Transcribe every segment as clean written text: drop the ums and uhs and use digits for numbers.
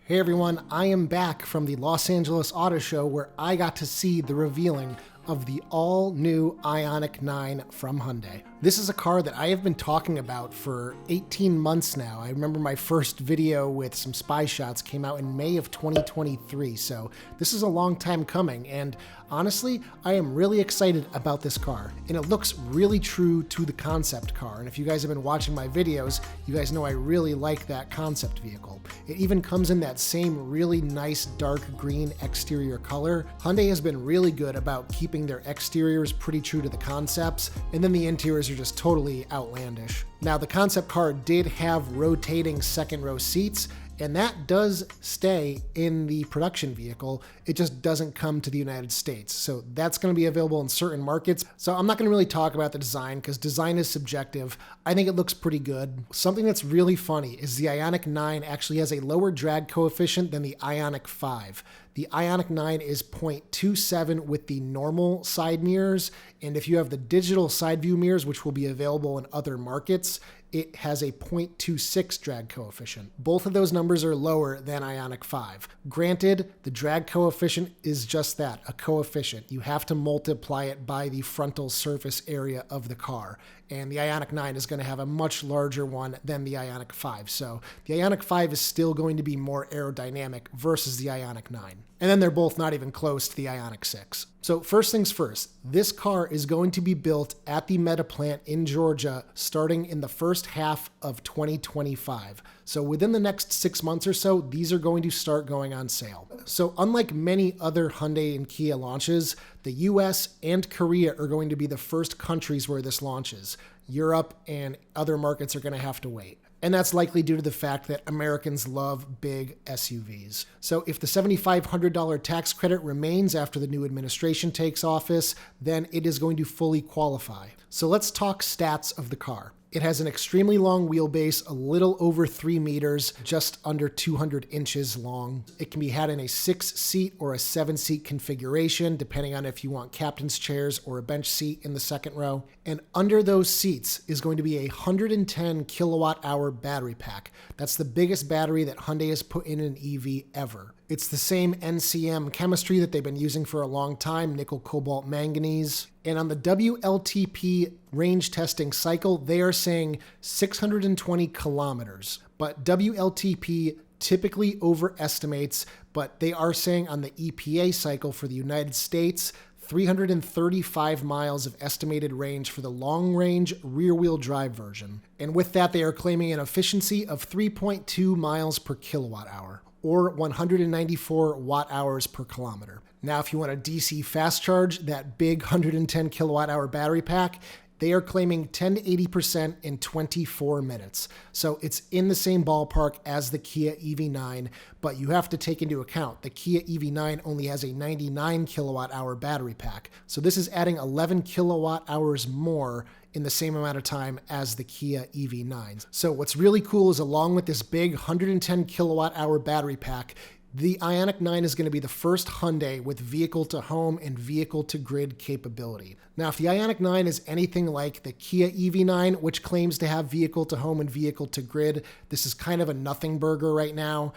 Hey everyone, I am back from the Los Angeles Auto Show where I got to see the revealing of the all-new Ioniq 9 from Hyundai. This is a car that I have been talking about for 18 months now. I remember my first video with some spy shots came out in May of 2023, so this is a long time coming, and honestly, I am really excited about this car, and it looks really true to the concept car, and if you guys have been watching my videos, you guys know I really like that concept vehicle. It even comes in that same really nice dark green exterior color. Hyundai has been really good about keeping their exteriors pretty true to the concepts, and then the interiors are just totally outlandish. Now, the concept car did have rotating second row seats, and that does stay in the production vehicle. It just doesn't come to the United States. So that's going to be available in certain markets. So I'm not going to really talk about the design because design is subjective. I think it looks pretty good. Something that's really funny is the Ioniq 9 actually has a lower drag coefficient than the Ioniq 5. The Ioniq 9 is 0.27 with the normal side mirrors, and if you have the digital side view mirrors, which will be available in other markets, it has a 0.26 drag coefficient. Both of those numbers are lower than Ioniq 5. Granted, the drag coefficient is just that, a coefficient. You have to multiply it by the frontal surface area of the car, and the Ioniq 9 is going to have a much larger one than the Ioniq 5. So the Ioniq 5 is still going to be more aerodynamic versus the Ioniq 9. And then they're both not even close to the Ioniq 6. So first things first, this car is going to be built at the Meta plant in Georgia starting in the first half of 2025. So within the next 6 months or so, these are going to start going on sale. So unlike many other Hyundai and Kia launches, the US and Korea are going to be the first countries where this launches. Europe and other markets are going to have to wait. And that's likely due to the fact that Americans love big SUVs. So if the $7,500 tax credit remains after the new administration takes office, then it is going to fully qualify. So let's talk stats of the car. It has an extremely long wheelbase, a little over 3 meters, just under 200 inches long. It can be had in a 6-seat or a 7-seat configuration, depending on if you want captain's chairs or a bench seat in the second row. And under those seats is going to be a 110 kilowatt hour battery pack. That's the biggest battery that Hyundai has put in an EV ever. It's the same NCM chemistry that they've been using for a long time, nickel, cobalt, manganese. And on the WLTP range testing cycle, they are saying 620 kilometers. But WLTP typically overestimates, but they are saying on the EPA cycle for the United States, 335 miles of estimated range for the long-range rear-wheel drive version. And with that, they are claiming an efficiency of 3.2 miles per kilowatt hour, or 194 watt-hours per kilometer. Now, if you want a DC fast charge, that big 110 kilowatt hour battery pack, they are claiming 10 to 80% in 24 minutes. So it's in the same ballpark as the Kia EV9, but you have to take into account the Kia EV9 only has a 99 kilowatt hour battery pack. So this is adding 11 kilowatt hours more in the same amount of time as the Kia EV9. So what's really cool is along with this big 110 kilowatt hour battery pack, the Ioniq 9 is going to be the first Hyundai with vehicle-to-home and vehicle-to-grid capability. Now, if the Ioniq 9 is anything like the Kia EV9, which claims to have vehicle-to-home and vehicle-to-grid, this is kind of a nothing burger right now.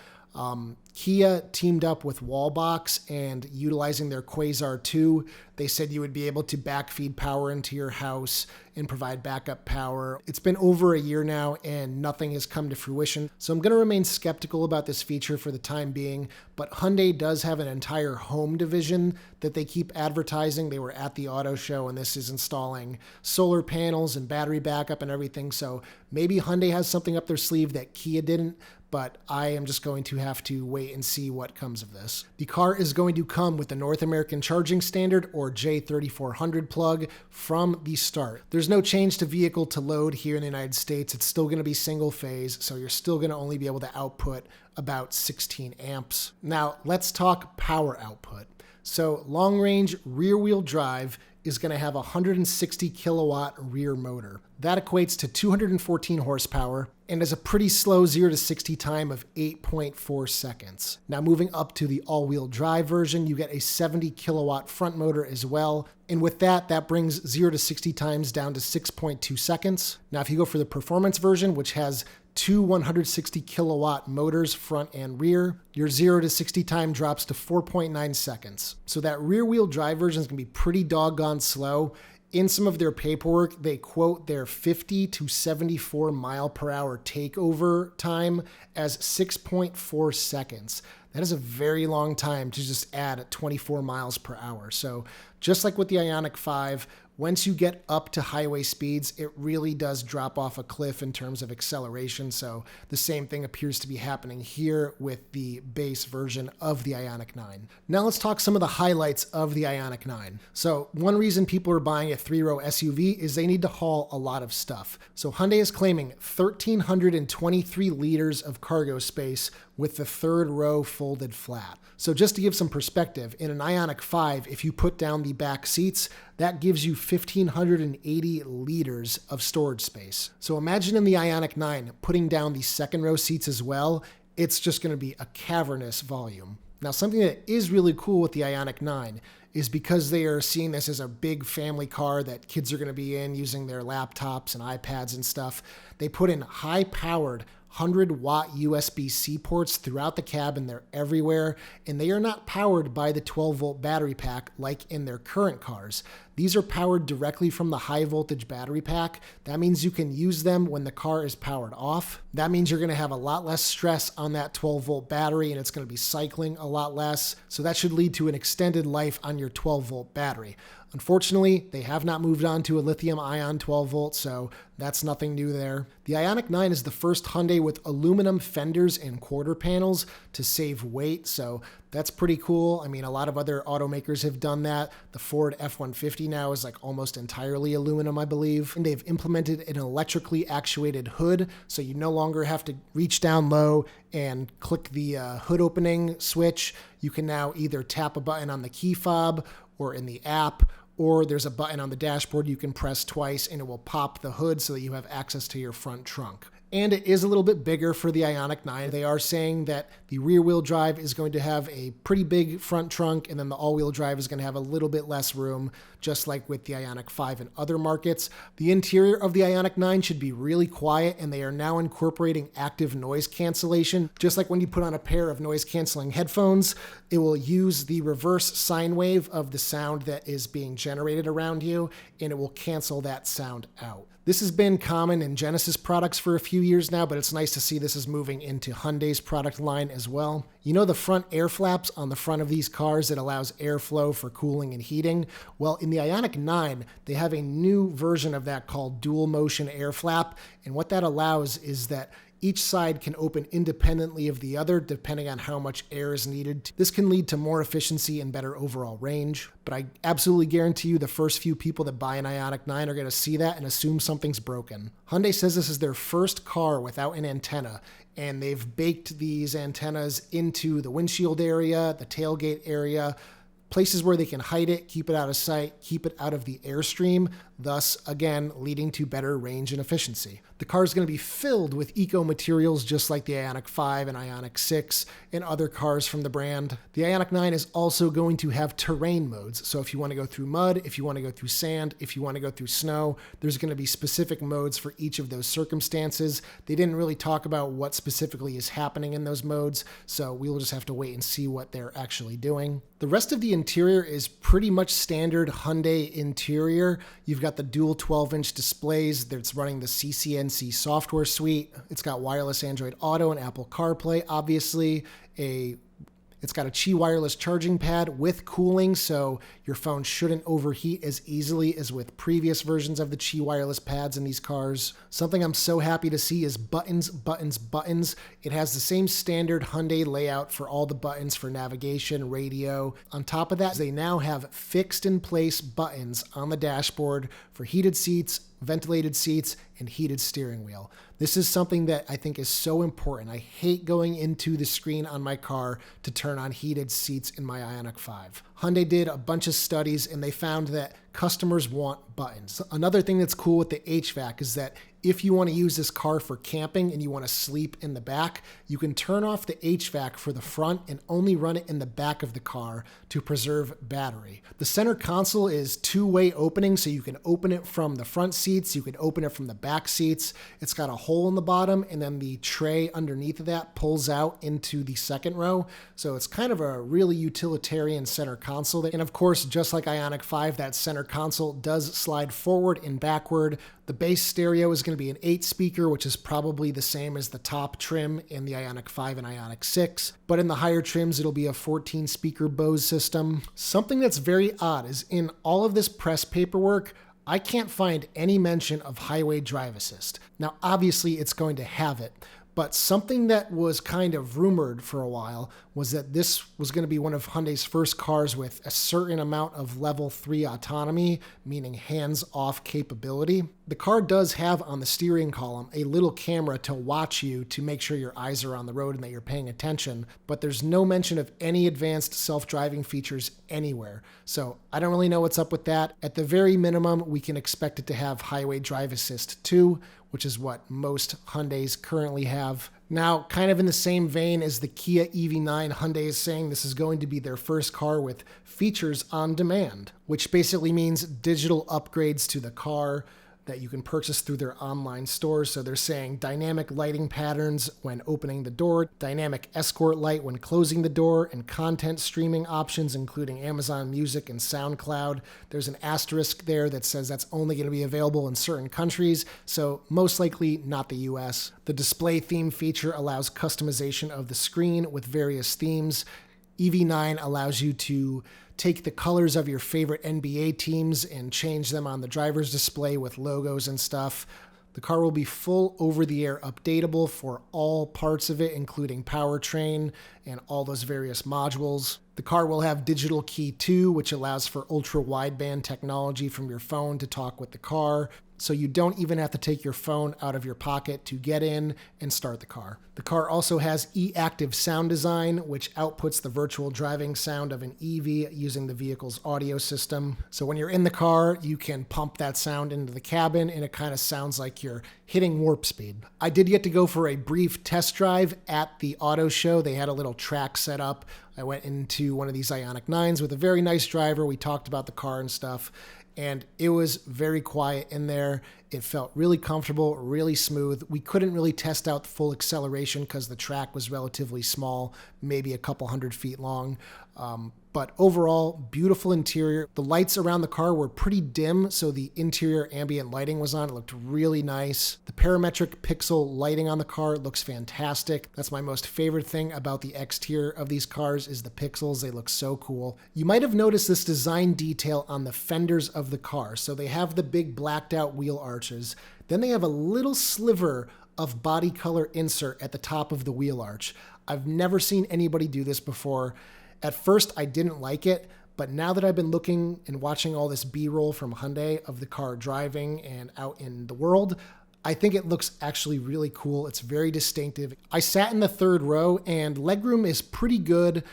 Kia teamed up with Wallbox and utilizing their Quasar 2, they said you would be able to backfeed power into your house and provide backup power. It's been over a year now and nothing has come to fruition. So I'm going to remain skeptical about this feature for the time being, but Hyundai does have an entire home division that they keep advertising. They were at the auto show and this is installing solar panels and battery backup and everything. So maybe Hyundai has something up their sleeve that Kia didn't, but I am just going to have to wait and see what comes of this. The car is going to come with the North American Charging Standard or J3400 plug from the start. There's no change to vehicle to load here in the United States. It's still going to be single phase, so you're still going to only be able to output about 16 amps. Now, let's talk power output. So long range rear wheel drive is going to have a 160 kilowatt rear motor. That equates to 214 horsepower and has a pretty slow 0 to 60 time of 8.4 seconds. Now moving up to the all-wheel drive version, you get a 70 kilowatt front motor as well. And with that, that brings 0 to 60 times down to 6.2 seconds. Now if you go for the performance version, which has two 160 kilowatt motors front and rear. Your 0 to 60 time drops to 4.9 seconds. So that rear wheel drive version is going to be pretty doggone slow. In some of their paperwork, they quote their 50 to 74 mile per hour takeover time as 6.4 seconds. That is a very long time to just add at 24 miles per hour. So just like with the Ioniq 5, once you get up to highway speeds, it really does drop off a cliff in terms of acceleration. So the same thing appears to be happening here with the base version of the Ioniq 9. Now let's talk some of the highlights of the Ioniq 9. So one reason people are buying a 3-row SUV is they need to haul a lot of stuff. So Hyundai is claiming 1,323 liters of cargo space with the third row folded flat. So just to give some perspective, in an Ioniq 5, if you put down the back seats, that gives you 1,580 liters of storage space. So imagine in the Ioniq 9, putting down the second row seats as well, it's just going to be a cavernous volume. Now, something that is really cool with the Ioniq 9 is because they are seeing this as a big family car that kids are going to be in using their laptops and iPads and stuff, they put in high-powered 100-watt USB-C ports throughout the cabin. They're everywhere, and they are not powered by the 12-volt battery pack like in their current cars. These are powered directly from the high-voltage battery pack. That means you can use them when the car is powered off. That means you're going to have a lot less stress on that 12-volt battery, and it's going to be cycling a lot less. So that should lead to an extended life on your 12-volt battery. Unfortunately, they have not moved on to a lithium-ion 12-volt, so that's nothing new there. The Ioniq 9 is the first Hyundai with aluminum fenders and quarter panels to save weight, so that's pretty cool. I mean, a lot of other automakers have done that. The Ford F-150 now is like almost entirely aluminum, I believe. And they've implemented an electrically actuated hood, so you no longer have to reach down low and click the hood opening switch. You can now either tap a button on the key fob or in the app, or there's a button on the dashboard you can press twice and it will pop the hood so that you have access to your front trunk. And it is a little bit bigger for the Ioniq 9. They are saying that the rear-wheel drive is going to have a pretty big front trunk, and then the all-wheel drive is going to have a little bit less room, just like with the Ioniq 5 in other markets. The interior of the Ioniq 9 should be really quiet, and they are now incorporating active noise cancellation. Just like when you put on a pair of noise-canceling headphones, it will use the reverse sine wave of the sound that is being generated around you, and it will cancel that sound out. This has been common in Genesis products for a few years now, but it's nice to see this is moving into Hyundai's product line as well. You know the front air flaps on the front of these cars that allows airflow for cooling and heating? Well, in the Ioniq 9, they have a new version of that called dual motion air flap, and what that allows is that each side can open independently of the other depending on how much air is needed. This can lead to more efficiency and better overall range, but I absolutely guarantee you the first few people that buy an Ioniq 9 are going to see that and assume something's broken. Hyundai says this is their first car without an antenna, and they've baked these antennas into the windshield area, the tailgate area, places where they can hide it, keep it out of sight, keep it out of the airstream, thus, again, leading to better range and efficiency. The car is going to be filled with eco-materials just like the Ioniq 5 and Ioniq 6 and other cars from the brand. The Ioniq 9 is also going to have terrain modes, so if you want to go through mud, if you want to go through sand, if you want to go through snow, there's going to be specific modes for each of those circumstances. They didn't really talk about what specifically is happening in those modes, so we will just have to wait and see what they're actually doing. The rest of the interior is pretty much standard Hyundai interior. You've got the dual 12-inch displays that's running the CCNC software suite. It's got wireless Android Auto and Apple CarPlay, obviously. It's got a Qi wireless charging pad with cooling, so your phone shouldn't overheat as easily as with previous versions of the Qi wireless pads in these cars. Something I'm so happy to see is buttons, buttons, buttons. It has the same standard Hyundai layout for all the buttons for navigation, radio. On top of that, they now have fixed in place buttons on the dashboard for heated seats, ventilated seats, and heated steering wheel. This is something that I think is so important. I hate going into the screen on my car to turn on heated seats in my Ioniq 5. Hyundai did a bunch of studies and they found that customers want buttons. Another thing that's cool with the HVAC is that If you want to use this car for camping and you want to sleep in the back, you can turn off the HVAC for the front and only run it in the back of the car to preserve battery. The center console is two-way opening, so you can open it from the front seats, you can open it from the back seats. It's got a hole in the bottom, and then the tray underneath of that pulls out into the second row. So it's kind of a really utilitarian center console. And of course, just like Ioniq 5, that center console does slide forward and backward. The base stereo is going to be an 8-speaker, which is probably the same as the top trim in the Ioniq 5 and Ioniq 6. But in the higher trims, it'll be a 14-speaker Bose system. Something that's very odd is in all of this press paperwork, I can't find any mention of highway drive assist. Now, obviously, it's going to have it. But something that was kind of rumored for a while was that this was going to be one of Hyundai's first cars with a certain amount of level 3 autonomy, meaning hands-off capability. The car does have on the steering column a little camera to watch you to make sure your eyes are on the road and that you're paying attention, but there's no mention of any advanced self-driving features anywhere. So I don't really know what's up with that. At the very minimum, we can expect it to have highway drive assist too, which is what most Hyundais currently have. Now, kind of in the same vein as the Kia EV9, Hyundai is saying this is going to be their first car with features on demand, which basically means digital upgrades to the car that you can purchase through their online store. So they're saying dynamic lighting patterns when opening the door, dynamic escort light when closing the door, and content streaming options, including Amazon Music and SoundCloud. There's an asterisk there that says that's only going to be available in certain countries, so most likely not the US. The display theme feature allows customization of the screen with various themes. EV9 allows you to take the colors of your favorite NBA teams and change them on the driver's display with logos and stuff. The car will be full over-the-air updatable for all parts of it, including powertrain and all those various modules. The car will have Digital Key 2, which allows for ultra-wideband technology from your phone to talk with the car, so you don't even have to take your phone out of your pocket to get in and start the car. The car also has e-active sound design, which outputs the virtual driving sound of an EV using the vehicle's audio system. So when you're in the car, you can pump that sound into the cabin, and it kind of sounds like you're hitting warp speed. I did get to go for a brief test drive at the auto show. They had a little track set up. I went into one of these Ioniq 9s with a very nice driver. We talked about the car and stuff, and it was very quiet in there. It felt really comfortable, really smooth. We couldn't really test out full acceleration because the track was relatively small, maybe a couple 100 feet long. But overall, beautiful interior. The lights around the car were pretty dim, so the interior ambient lighting was on. It looked really nice. The parametric pixel lighting on the car looks fantastic. That's my most favorite thing about the exterior of these cars is the pixels. They look so cool. You might have noticed this design detail on the fenders of the car. So they have the big blacked out wheel arches. Then they have a little sliver of body color insert at the top of the wheel arch. I've never seen anybody do this before. At first, I didn't like it, but now that I've been looking and watching all this B-roll from Hyundai of the car driving and out in the world, I think it looks actually really cool. It's very distinctive. I sat in the third row, and legroom is pretty good.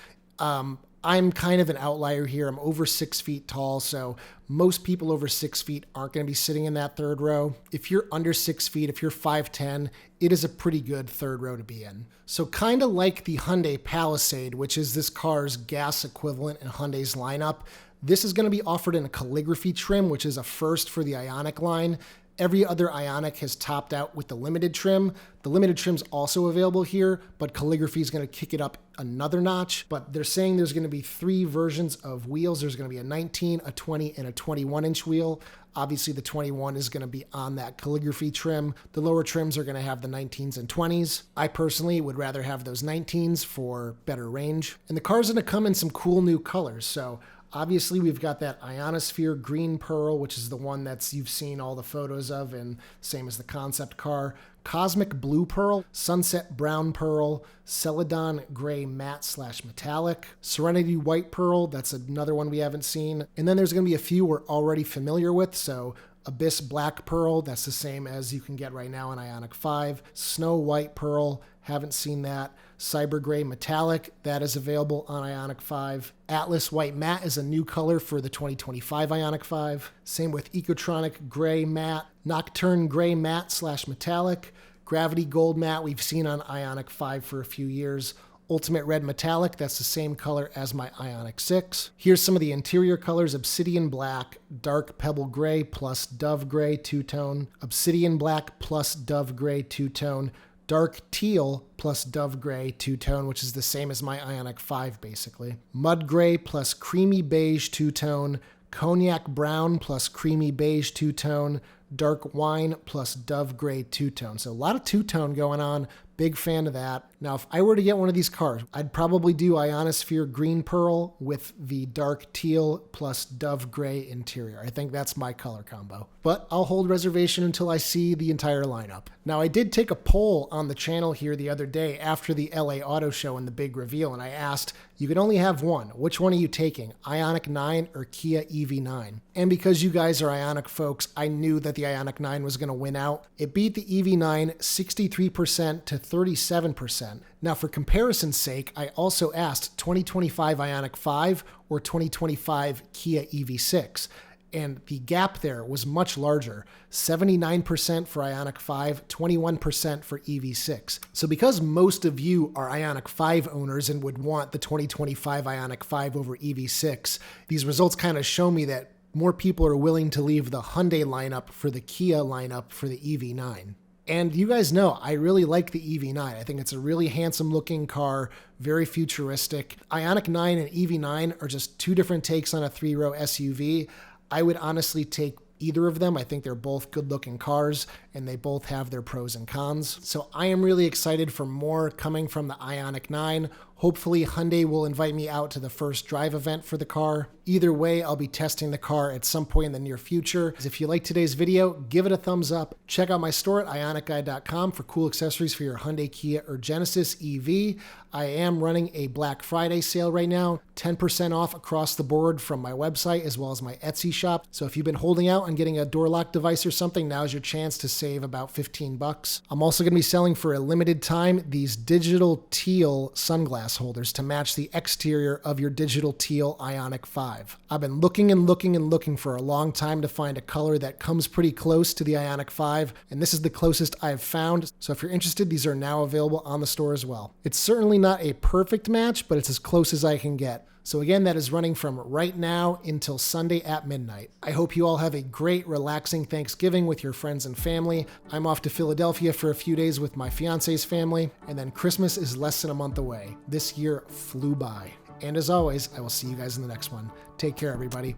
I'm kind of an outlier here. I'm over 6 feet tall, so most people over 6 feet aren't going to be sitting in that third row. If you're under 6 feet, if you're 5'10", it is a pretty good third row to be in. So kind of like the Hyundai Palisade, which is this car's gas equivalent in Hyundai's lineup, this is going to be offered in a calligraphy trim, which is a first for the Ioniq line. Every other Ioniq has topped out with the limited trim. The limited trim's also available here, but calligraphy is going to kick it up another notch. But they're saying there's going to be 3 versions of wheels. There's going to be a 19, a 20, and a 21-inch wheel. Obviously, the 21 is going to be on that calligraphy trim. The lower trims are going to have the 19s and 20s. I personally would rather have those 19s for better range. And the car's going to come in some cool new colors. So obviously, we've got that Ionosphere Green Pearl, which is the one that's you've seen all the photos of, and same as the concept car. Cosmic Blue Pearl, Sunset Brown Pearl, Celadon Gray Matte/Metallic, Serenity White Pearl, that's another one we haven't seen. And then there's going to be a few we're already familiar with, so Abyss Black Pearl, that's the same as you can get right now in Ioniq 5. Snow White Pearl, haven't seen that. Cyber Gray Metallic, that is available on Ioniq 5. Atlas White Matte is a new color for the 2025 Ioniq 5. Same with Ecotronic Gray Matte, Nocturne Gray Matte / Metallic, Gravity Gold Matte we've seen on Ioniq 5 for a few years. Ultimate Red Metallic, that's the same color as my Ioniq 6. Here's some of the interior colors: Obsidian Black, Dark Pebble Gray plus Dove Gray two-tone, Obsidian Black plus Dove Gray two-tone, Dark Teal plus Dove Gray two-tone, which is the same as my Ioniq 5 basically, Mud Gray plus Creamy Beige two-tone, Cognac Brown plus Creamy Beige two-tone, Dark Wine plus Dove Gray two-tone. So a lot of two-tone going on. Big fan of that. Now, if I were to get one of these cars, I'd probably do Ionosphere Green Pearl with the Dark Teal plus Dove Gray interior. I think that's my color combo. But I'll hold reservation until I see the entire lineup. Now, I did take a poll on the channel here the other day after the LA Auto Show and the big reveal, and I asked, you can only have one. Which one are you taking, Ioniq 9 or Kia EV9? And because you guys are Ioniq folks, I knew that the Ioniq 9 was going to win out. It beat the EV9 63% to 37%. Now, for comparison's sake, I also asked 2025 Ioniq 5 or 2025 Kia EV6. And the gap there was much larger, 79% for Ioniq 5, 21% for EV6. So because most of you are Ioniq 5 owners and would want the 2025 Ioniq 5 over EV6, these results kind of show me that more people are willing to leave the Hyundai lineup for the Kia lineup for the EV9. And you guys know, I really like the EV9. I think it's a really handsome looking car, very futuristic. Ioniq 9 and EV9 are just two different takes on a 3-row SUV. I would honestly take either of them. I think they're both good looking cars and they both have their pros and cons. So I am really excited for more coming from the Ioniq 9. Hopefully Hyundai will invite me out to the first drive event for the car. Either way, I'll be testing the car at some point in the near future. If you like today's video, give it a thumbs up. Check out my store at ioniqguy.com for cool accessories for your Hyundai, Kia, or Genesis EV. I am running a Black Friday sale right now, 10% off across the board from my website as well as my Etsy shop. So if you've been holding out on getting a door lock device or something, now's your chance to save about 15 bucks. I'm also going to be selling for a limited time these digital teal sunglass holders to match the exterior of your digital teal Ioniq 5. I've been looking and looking and looking for a long time to find a color that comes pretty close to the Ioniq 5, and this is the closest I've found. So if you're interested, these are now available on the store as well. It's certainly not a perfect match, but it's as close as I can get. So again, that is running from right now until Sunday at midnight. I hope you all have a great, relaxing Thanksgiving with your friends and family. I'm off to Philadelphia for a few days with my fiance's family, and then Christmas is less than a month away. This year flew by. And as always, I will see you guys in the next one. Take care, everybody.